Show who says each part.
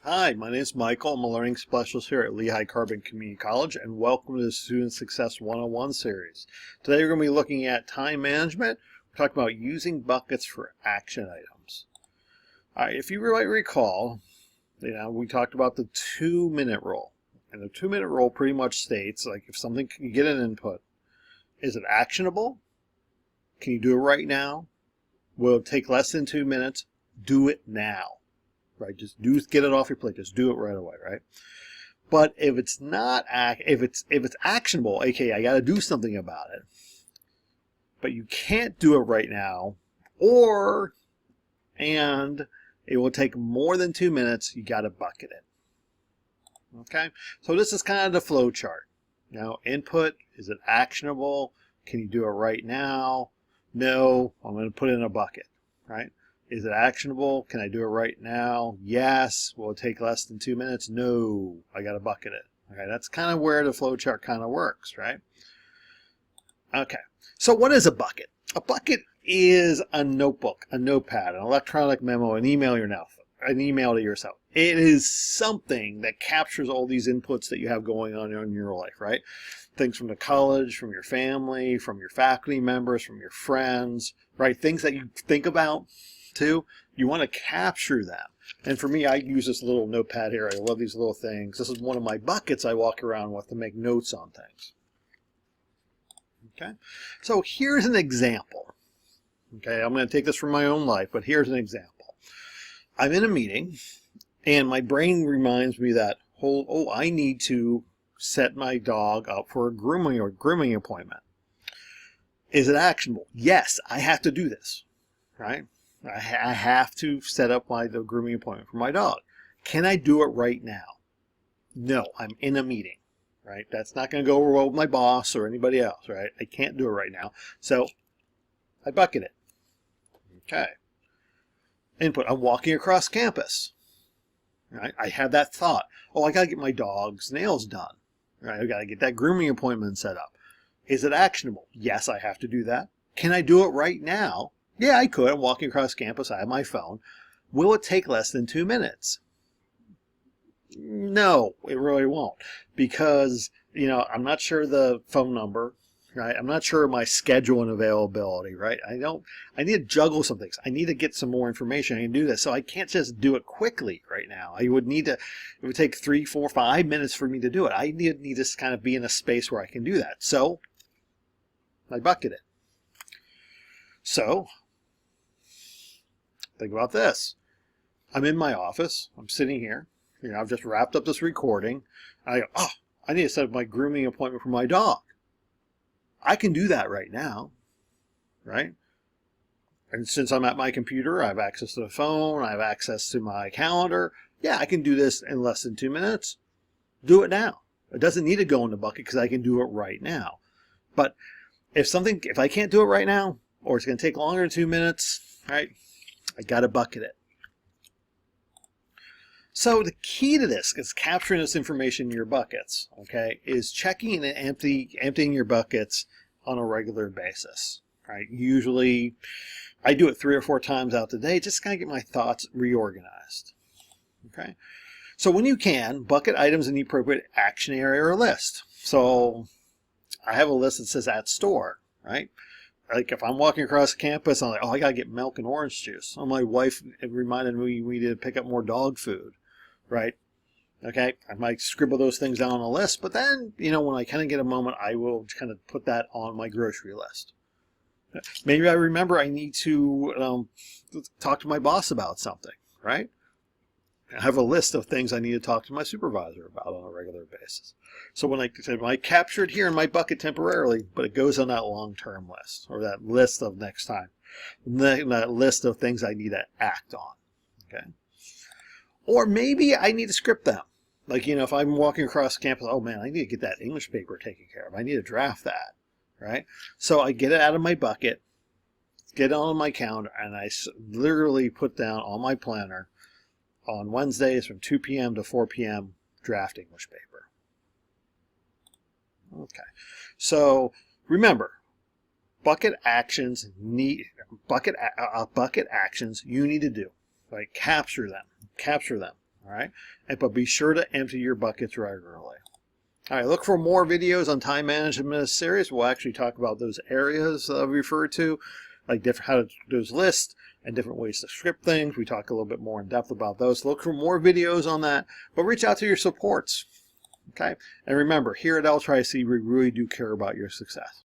Speaker 1: Hi, my name is Michael. I'm a learning specialist here at Lehigh Carbon Community College, and welcome to the Student Success 101 series. Today we're going to be looking at time management. We're talking about using buckets for action items. All right, if you might recall, we talked about the 2-minute rule. And the 2-minute rule pretty much states, like, if something, you get an input, is it actionable? Can you do it right now? Will it take less than 2 minutes? Do it now. Right, just get it off your plate. Just do it right away, right? But if it's not, if it's actionable, aka I got to do something about it, but you can't do it right now, and it will take more than 2 minutes, you got to bucket it. Okay, so this is kind of the flow chart. Now, input, is it actionable? Can you do it right now? No, I'm going to put it in a bucket, right? Is it actionable? Can I do it right now? Yes. Will it take less than 2 minutes? No. I got to bucket it. Okay, that's kind of where the flow chart kind of works, right? Okay, so what is a bucket? A bucket is a notebook, a notepad, an electronic memo, an email to yourself. It is something that captures all these inputs that you have going on in your life, right? Things from the college, from your family, from your faculty members, from your friends, right? Things that you think about too. You want to capture them. And for me, I use this little notepad here. I love these little things. This is one of my buckets I walk around with to make notes on things. Okay, so here's an example. Okay, I'm going to take this from my own life, but here's an example. I'm in a meeting, and my brain reminds me that, I need to set my dog up for a grooming appointment. Is it actionable? Yes, I have to do this, right? I have to set up the grooming appointment for my dog. Can I do it right now? No, I'm in a meeting, right? That's not going to go over well with my boss or anybody else, right? I can't do it right now. So I bucket it. Okay. Input, I'm walking across campus, right? I have that thought. I got to get my dog's nails done, right? I got to get that grooming appointment set up. Is it actionable? Yes, I have to do that. Can I do it right now? Yeah, I could. I'm walking across campus. I have my phone. Will it take less than 2 minutes? No, it really won't. Because, I'm not sure the phone number, right? I'm not sure my schedule and availability, right? I need to juggle some things. I need to get some more information. I can do this. So I can't just do it quickly right now. It would take 3, 4, 5 minutes for me to do it. I need to kind of be in a space where I can do that. So I bucket it. So think about this. I'm in my office. I'm sitting here. I've just wrapped up this recording. I go, I need to set up my grooming appointment for my dog. I can do that right now, right? And since I'm at my computer, I have access to the phone. I have access to my calendar. Yeah, I can do this in less than 2 minutes. Do it now. It doesn't need to go in the bucket because I can do it right now. But if I can't do it right now, or it's going to take longer than 2 minutes, right? I got to bucket it. So the key to this is capturing this information in your buckets, okay, is checking and emptying your buckets on a regular basis, right? Usually I do it 3 or 4 times out the day, just kind of get my thoughts reorganized, okay? So when you can, bucket items in the appropriate action area or list. So I have a list that says at store, right? Like if I'm walking across campus, I'm like, I got to get milk and orange juice. My wife reminded me we need to pick up more dog food, right? Okay, I might scribble those things down on a list, but then, when I kind of get a moment, I will kind of put that on my grocery list. Maybe I remember I need to talk to my boss about something, right? I have a list of things I need to talk to my supervisor about on a regular basis. So when I capture it here in my bucket temporarily, but it goes on that long-term list, or that list of next time, that list of things I need to act on, okay? Or maybe I need to script them. Like, if I'm walking across campus, I need to get that English paper taken care of. I need to draft that, right? So I get it out of my bucket, get it on my calendar, and I literally put down on my planner, on Wednesdays from 2 p.m. to 4 p.m. draft English paper. Okay, so remember, bucket actions you need to do. Right? Capture them. All right, but be sure to empty your buckets regularly. All right, look for more videos on time management in this series. We'll actually talk about those areas I've referred to, like how to do those lists and different ways to script things. We talk a little bit more in depth about those. Look for more videos on that, but reach out to your supports. Okay, and remember, here at LCCC, we really do care about your success.